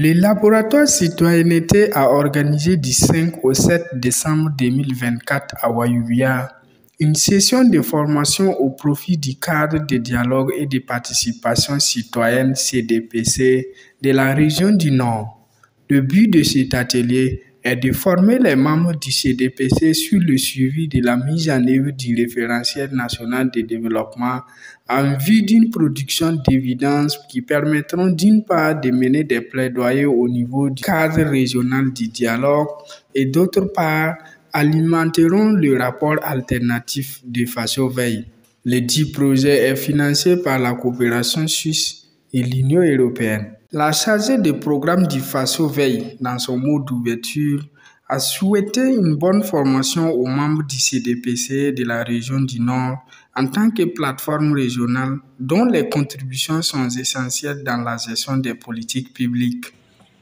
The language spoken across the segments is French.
Le laboratoire Citoyenneté a organisé du 5 au 7 décembre 2024 à Wayouia une session de formation au profit du cadre de dialogue et de participation citoyenne CDPC de la région du Nord. Le but de cet atelier est de former les membres du CDPC sur le suivi de la mise en œuvre du référentiel national de développement en vue d'une production d'évidences qui permettront d'une part de mener des plaidoyers au niveau du cadre régional du dialogue et d'autre part alimenteront le rapport alternatif de Faso-Veille. Le dit projet est financé par la coopération suisse et l'Union européenne. La chargée de programme du Faso-Veille, dans son mot d'ouverture, a souhaité une bonne formation aux membres du CDPC de la région du Nord en tant que plateforme régionale dont les contributions sont essentielles dans la gestion des politiques publiques.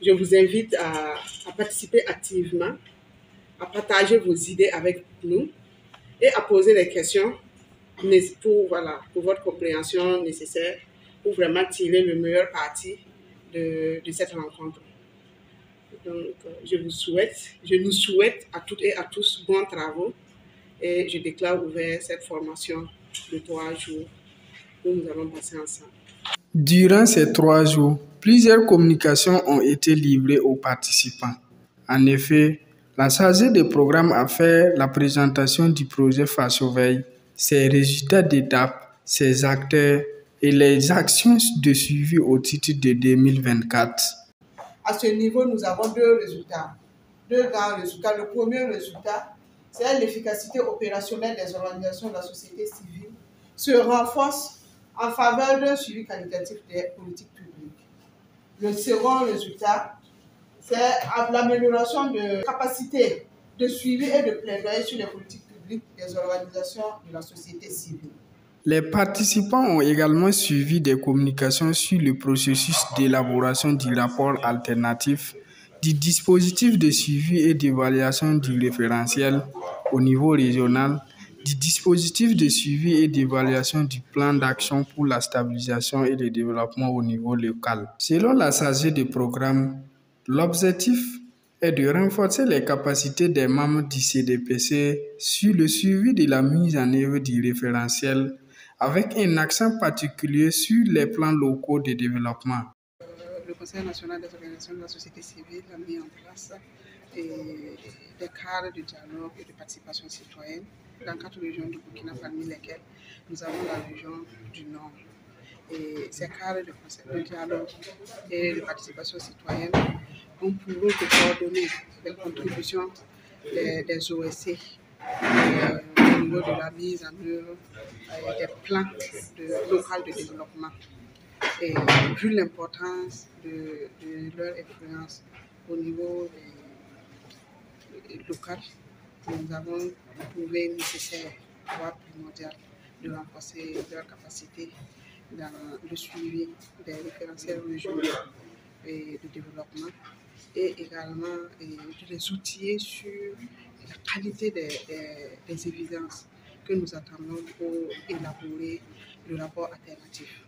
Je vous invite à participer activement, à partager vos idées avec nous et à poser les questions pour votre compréhension nécessaire pour vraiment tirer le meilleur parti de cette rencontre. Donc, je nous souhaite à toutes et à tous bons travaux et je déclare ouvert cette formation de 3 jours où nous allons passer ensemble. Durant ces 3 jours, plusieurs communications ont été livrées aux participants. En effet, la chargée de programme a fait la présentation du projet Faso-Veille, ses résultats d'étape, ses acteurs et les actions de suivi au titre de 2024. À ce niveau, nous avons deux grands résultats. Le premier résultat, c'est l'efficacité opérationnelle des organisations de la société civile se renforce en faveur d'un suivi qualitatif des politiques publiques. Le second résultat, c'est l'amélioration de capacité de suivi et de plaidoyer sur les politiques publiques des organisations de la société civile. Les participants ont également suivi des communications sur le processus d'élaboration du rapport alternatif, du dispositif de suivi et d'évaluation du référentiel au niveau régional, du dispositif de suivi et d'évaluation du plan d'action pour la stabilisation et le développement au niveau local. Selon la chargée de programme, l'objectif est de renforcer les capacités des membres du CDPC sur le suivi de la mise en œuvre du référentiel avec un accent particulier sur les plans locaux de développement. Le Conseil national des organisations de la société civile a mis en place des cadres de dialogue et de participation citoyenne dans 4 régions du Burkina, parmi lesquelles nous avons la région du Nord. Et ces cadres de dialogue et de participation citoyenne ont pour rôle de coordonner les contributions des OSC au niveau de la mise en œuvre des plans locaux de développement. Et vu l'importance de leur influence au niveau local, nous avons trouvé nécessaire, voire primordial, de renforcer leur capacité dans le suivi des référentiels régionaux de développement et également de les outiller sur la qualité des évidences que nous attendons pour élaborer le rapport alternatif.